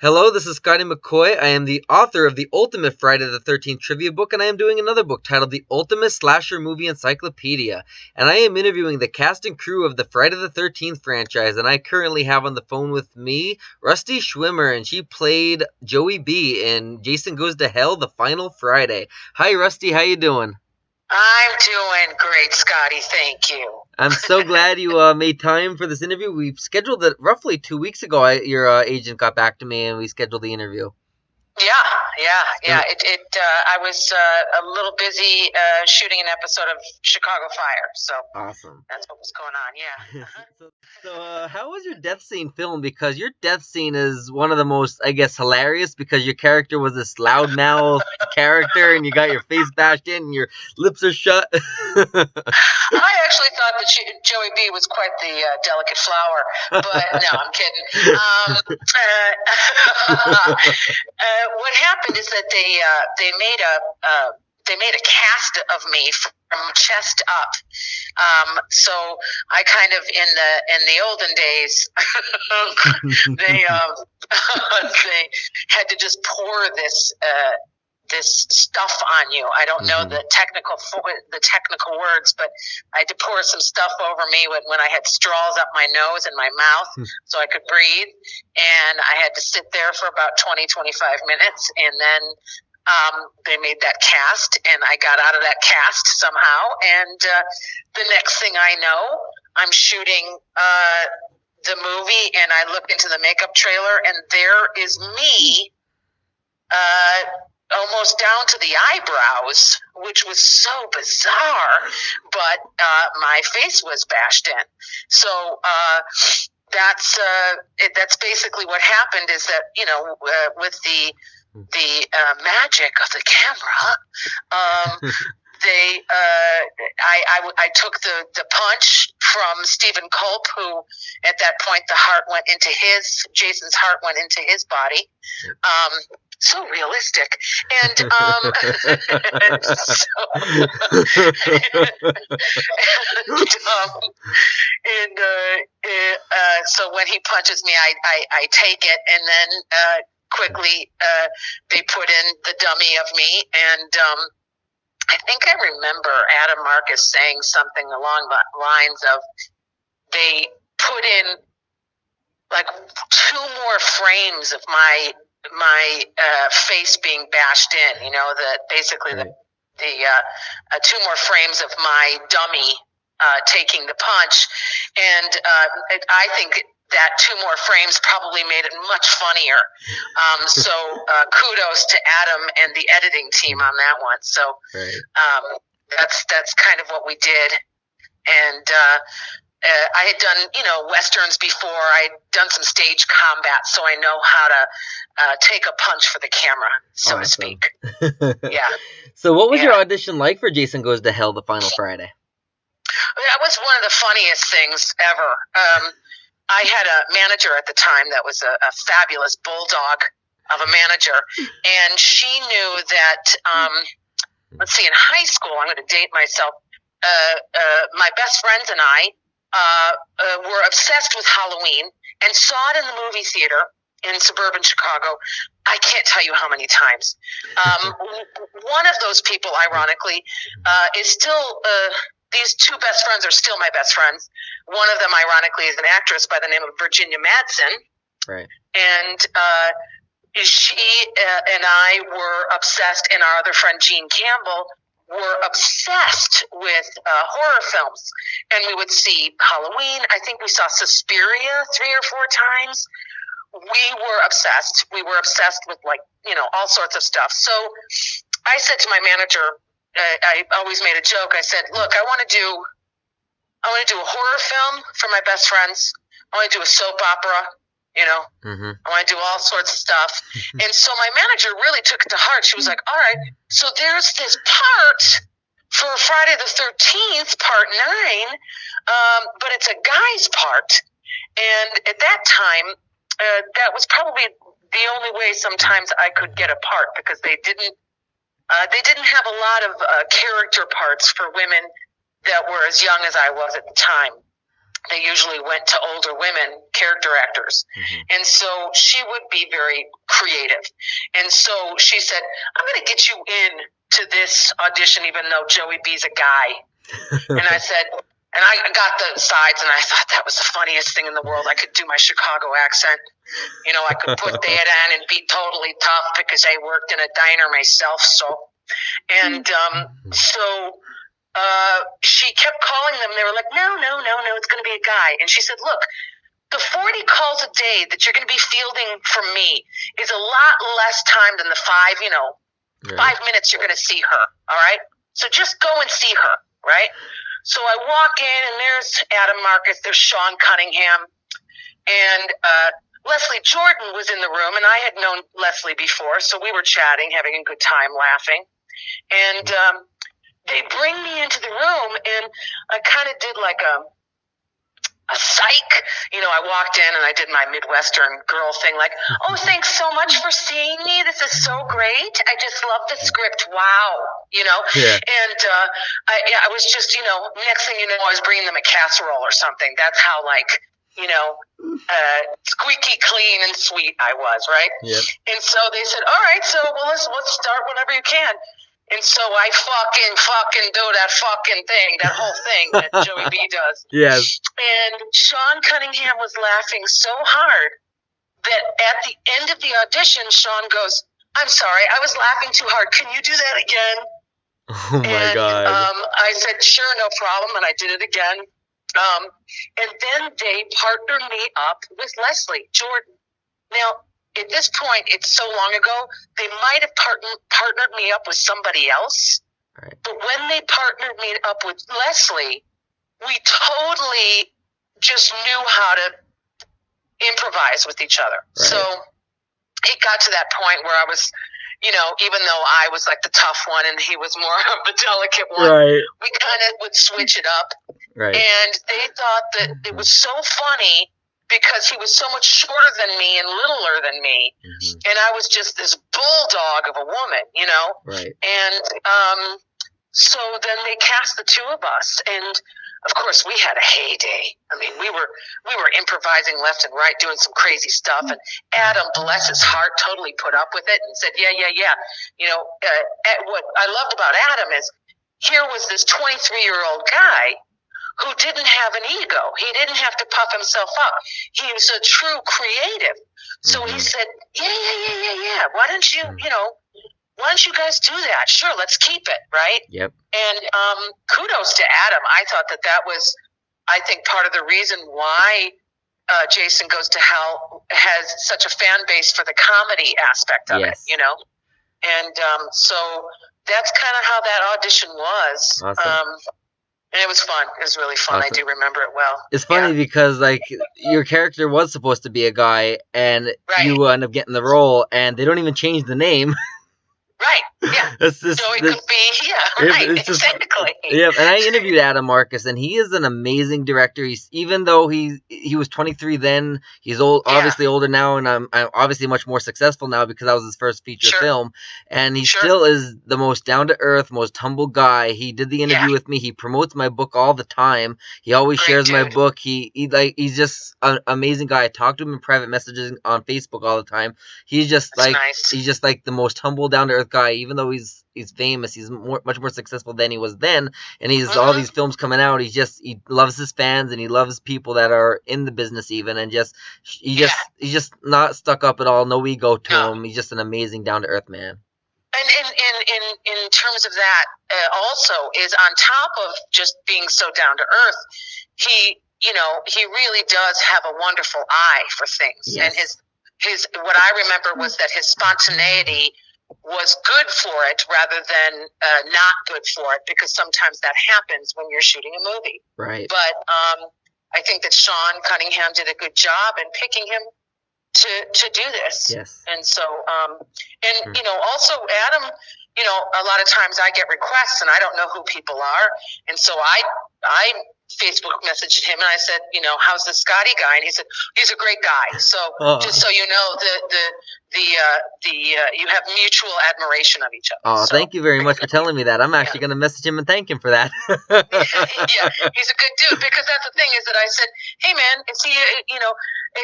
Hello, this is Scotty McCoy. I am the author of the Ultimate Friday the 13th trivia book, and I am doing another book titled The Ultimate Slasher Movie Encyclopedia. And I am interviewing the cast and crew of the Friday the 13th franchise, and I currently have on the phone with me Rusty Schwimmer, and she played Joey B in Jason Goes to Hell, The Final Friday. Hi, Rusty. How you doing? I'm doing great, Scotty. Thank you. I'm so glad you made time for this interview. We scheduled it roughly 2 weeks ago. Your agent got back to me, and we scheduled the interview. Yeah. I was a little busy shooting an episode of Chicago Fire, so Awesome. that's what was going on. Yeah. So, how was your death scene filmed? Because your death scene is one of the most, I guess, hilarious. Because your character was this loudmouth character, and you got your face bashed in, and your lips are shut. I actually thought that Joey B was quite the delicate flower, but no, I'm kidding. What happened is that they made a cast of me from chest up. So I kind of in the olden days they they had to just pour this stuff on you. I don't know the technical words, but I had to pour some stuff over me when I had straws up my nose and my mouth so I could breathe. And I had to sit there for about 20-25 minutes, and then they made that cast, and I got out of that cast somehow. And the next thing I know, I'm shooting the movie, and I look into the makeup trailer, and there is me almost down to the eyebrows, which was so bizarre, but my face was bashed in. So that's basically what happened, is that, with the magic of the camera, I took the punch from Stephen Culp, who at that point Jason's heart went into his body. So realistic, and so when he punches me, I take it, and then quickly they put in the dummy of me, and I think I remember Adam Marcus saying something along the lines of they put in like 2 more frames of my face being bashed in, basically the 2 more frames of my dummy taking the punch, and I think that 2 more frames probably made it much funnier. So kudos to Adam and the editing team on that one. So that's kind of what we did, and I had done, westerns before. I'd done some stage combat, so I know how to take a punch for the camera, so to speak. Yeah. So what was your audition like for Jason Goes to Hell, The Final Friday? That was one of the funniest things ever. I had a manager at the time that was a fabulous bulldog of a manager, and she knew that, let's see, in high school, I'm going to date myself, my best friends and I were obsessed with Halloween and saw it in the movie theater in suburban Chicago. I can't tell you how many times. One of those people, ironically, is still, these 2 best friends are still my best friends. One of them, ironically, is an actress by the name of Virginia Madsen. Right. And she and I were obsessed, and our other friend, Jean Campbell, were obsessed with horror films, and we would see Halloween. I think we saw Suspiria 3 or 4 times. We were obsessed. We were obsessed with all sorts of stuff. So I said to my manager, I always made a joke. I said, "Look, I want to do a horror film for my best friends. I want to do a soap opera. I want to do all sorts of stuff." And so my manager really took it to heart. She was like, "All right, so there's this part for Friday the 13th, part 9, but it's a guy's part." And at that time, that was probably the only way sometimes I could get a part, because they didn't have a lot of character parts for women that were as young as I was at the time. they usually went to older women, character actors. And so she would be very creative. And so she said, I'm going to get you in to this audition, even though Joey B's a guy. And I said, and I got the sides, and I thought that was the funniest thing in the world. I could do my Chicago accent. You know, I could put that on and be totally tough because I worked in a diner myself. And so she kept calling them. They were like, no, it's going to be a guy. And she said, look, the 40 calls a day that you're going to be fielding from me is a lot less time than the 5 minutes you're going to see her. All right. So just go and see her. Right. So I walk in, and there's Adam Marcus, there's Sean Cunningham, and Leslie Jordan was in the room, and I had known Leslie before, so we were chatting, having a good time, laughing. And they bring me into the room, and I kind of did like a psych. You know, I walked in and I did my Midwestern girl thing, like, oh, thanks so much for seeing me. This is so great. I just love the script. Wow. You know? Yeah. And I was just, you know, next thing you know, I was bringing them a casserole or something. That's how, like, you know, squeaky clean and sweet I was, right? Yep. And so they said, all right, so well, let's start whenever you can. And so I fucking do that fucking thing, that whole thing that Joey B does. Yes. And Sean Cunningham was laughing so hard that at the end of the audition, Sean goes, I'm sorry, I was laughing too hard. Can you do that again? Oh, my God. I said, sure, no problem. And I did it again. And then they partnered me up with Leslie Jordan. Now, at this point, it's so long ago, they might have partnered me up with somebody else. Right. But when they partnered me up with Leslie, we totally just knew how to improvise with each other. Right. So it got to that point where I was, you know, even though I was like the tough one and he was more of the delicate one, Right. we kind of would switch it up. Right. And they thought that it was so funny because he was so much shorter than me and littler than me. And I was just this bulldog of a woman, you know? Right. And so then they cast the two of us, and of course we had a heyday. I mean, we were improvising left and right, doing some crazy stuff, and Adam, bless his heart, totally put up with it and said, yeah. You know, what I loved about Adam is here was this 23-year-old guy who didn't have an ego. He didn't have to puff himself up. He was a true creative. So he said, yeah. Why don't you guys do that? Sure, let's keep it, right? Yep. And kudos to Adam. I thought that was, I think, part of the reason why Jason Goes to Hell has such a fan base for the comedy aspect of it, you know? And so that's kind of how that audition was. Awesome. And it was fun. It was really fun. Awesome. I do remember it well. It's funny because, like, your character was supposed to be a guy, and you end up getting the role, and they don't even change the name. Right, yeah. So it could be, exactly. Yeah, and I interviewed Adam Marcus, and he is an amazing director. Even though he was 23 then, he's obviously older now, and I'm obviously much more successful now because that was his first feature film. And he still is the most down-to-earth, most humble guy. He did the interview with me. He promotes my book all the time. He always shares my book. He's just an amazing guy. I talk to him in private messages on Facebook all the time. He's just he's just like the most humble, down-to-earth guy. Even though he's famous, he's much more successful than he was then, and he's all these films coming out. He loves his fans, and he loves people that are in the business even, and he's just not stuck up at all. No ego to him. He's just an amazing, down to earth man. And in terms of that, also is on top of just being so down to earth, he really does have a wonderful eye for things, and his what I remember was that his spontaneity was good for it rather than not good for it, because sometimes that happens when you're shooting a movie. Right. But I think that Sean Cunningham did a good job in picking him to do this. Yes. And so, you know, also Adam, you know, a lot of times I get requests and I don't know who people are. And so I Facebook messaged him, and I said, how's the Scotty guy? And he said, he's a great guy. So just so you know, you have mutual admiration of each other. Oh, so. Thank you very much for telling me that. I'm actually going to message him and thank him for that. Yeah, he's a good dude, because that's the thing is that I said, hey man, is he,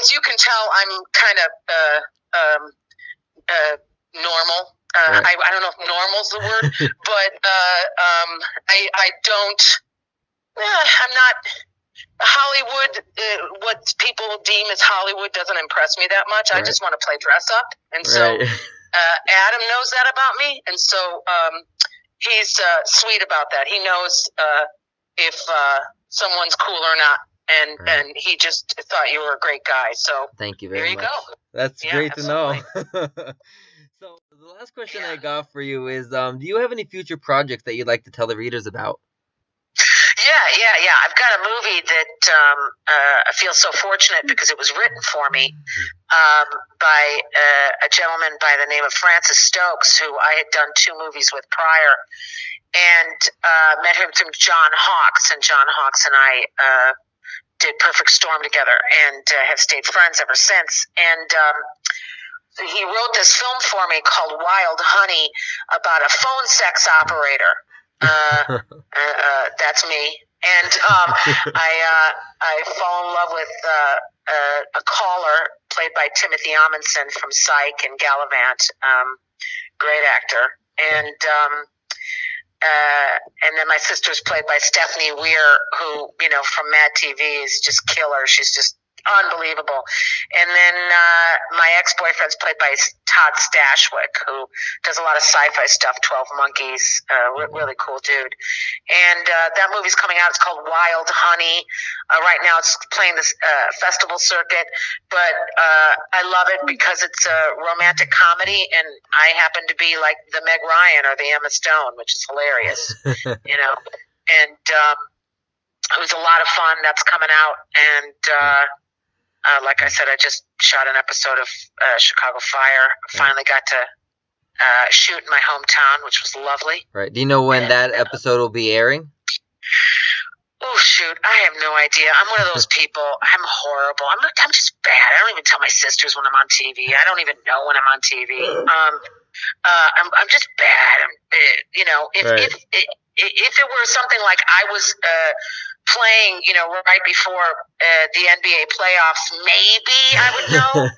as you can tell, I'm kind of normal. Right. I don't know if normal's the word, but I don't. I'm not Hollywood. What people deem as Hollywood doesn't impress me that much. Right. I just want to play dress up, and so Adam knows that about me, and so he's sweet about that. He knows if someone's cool or not. And he just thought you were a great guy. So thank you very much. There you go. That's great absolutely. to know. So the last question I got for you is, do you have any future projects that you'd like to tell the readers about? Yeah. I've got a movie that I feel so fortunate because it was written for me by a gentleman by the name of Francis Stokes, who I had done 2 movies with prior, and met him through John Hawkes. And John Hawkes and I did Perfect Storm together, and have stayed friends ever since. And he wrote this film for me called Wild Honey about a phone sex operator. That's me. And I fall in love with a caller played by Timothy Amundsen from Psych and Gallivant, great actor. And then my sister's played by Stephanie Weir, who, from Mad TV is just killer. She's just unbelievable. And then my ex-boyfriend's played by Todd Stashwick, who does a lot of sci-fi stuff, 12 Monkeys, really cool dude. And that movie's coming out. It's called Wild Honey. Right now it's playing this festival circuit, but I love it because it's a romantic comedy, and I happen to be like the Meg Ryan or the Emma Stone, which is hilarious, and it was a lot of fun. That's coming out, and like I said, I just shot an episode of Chicago Fire. Finally got to shoot in my hometown, which was lovely. Right. Do you know when that episode will be airing? Oh, shoot. I have no idea. I'm one of those people. I'm horrible. I'm just bad. I don't even tell my sisters when I'm on TV. I don't even know when I'm on TV. I'm just bad. If it were something like I was playing, right before the NBA playoffs, maybe I would know.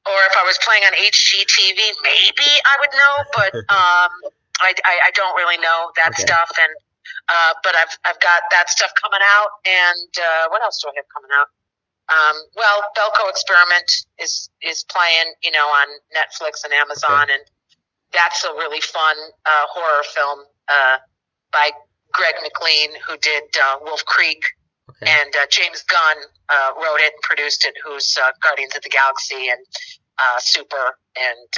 Or if I was playing on HGTV, maybe I would know. But I don't really know that stuff. And but I've got that stuff coming out. And what else do I have coming out? Well, Belko Experiment is playing, on Netflix and Amazon, and that's a really fun horror film by Greg McLean, who did Wolf Creek, and James Gunn wrote it and produced it, who's Guardians of the Galaxy and Super and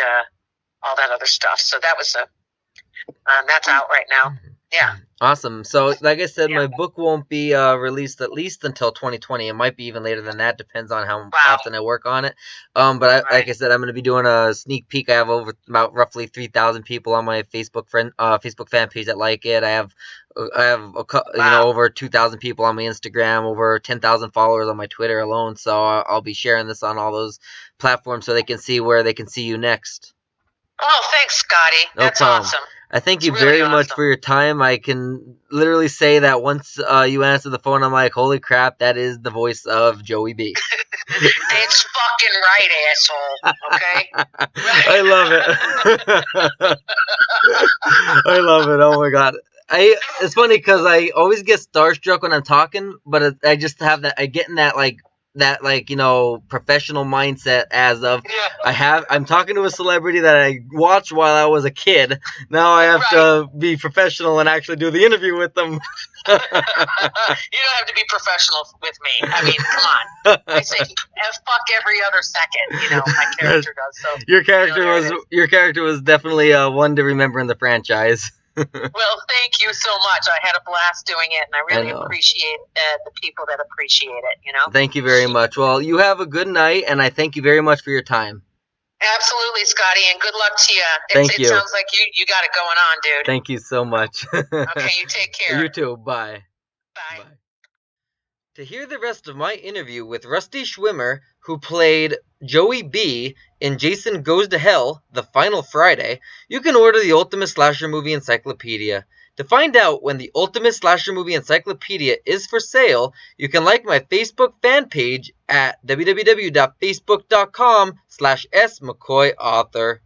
all that other stuff. So that was that's out right now. Yeah. Awesome. So, like I said, my book won't be released at least until 2020. It might be even later than that. Depends on how often I work on it. But like I said, I'm going to be doing a sneak peek. I have about roughly 3,000 people on my Facebook fan page that like it. I have over 2,000 people on my Instagram, over 10,000 followers on my Twitter alone. So I'll be sharing this on all those platforms so they can see where they can see you next. Oh, thanks, Scotty. That's awesome. I thank you very much for your time. I can literally say that once you answer the phone, I'm like, holy crap, that is the voice of Joey B. It's fucking right, asshole. Okay? I love it. I love it. Oh, my God. It's funny because I always get starstruck when I'm talking, but I just have that, I get in that, professional mindset as of I'm talking to a celebrity that I watched while I was a kid. Now I have to be professional and actually do the interview with them. You don't have to be professional with me. I mean, come on. I say fuck every other second. My character does. So your character was definitely one to remember in the franchise. Well, thank you so much. I had a blast doing it, and I really appreciate the people that appreciate it, Thank you very much. Well, you have a good night, and I thank you very much for your time. Absolutely, Scotty, and good luck to you. It sounds like you got it going on, dude. Thank you so much. Okay, you take care. You too. Bye. Bye. To hear the rest of my interview with Rusty Schwimmer, who played Joey B in Jason Goes to Hell, The Final Friday, you can order the Ultimate Slasher Movie Encyclopedia. To find out when the Ultimate Slasher Movie Encyclopedia is for sale, you can like my Facebook fan page at www.facebook.com/smccoyauthor.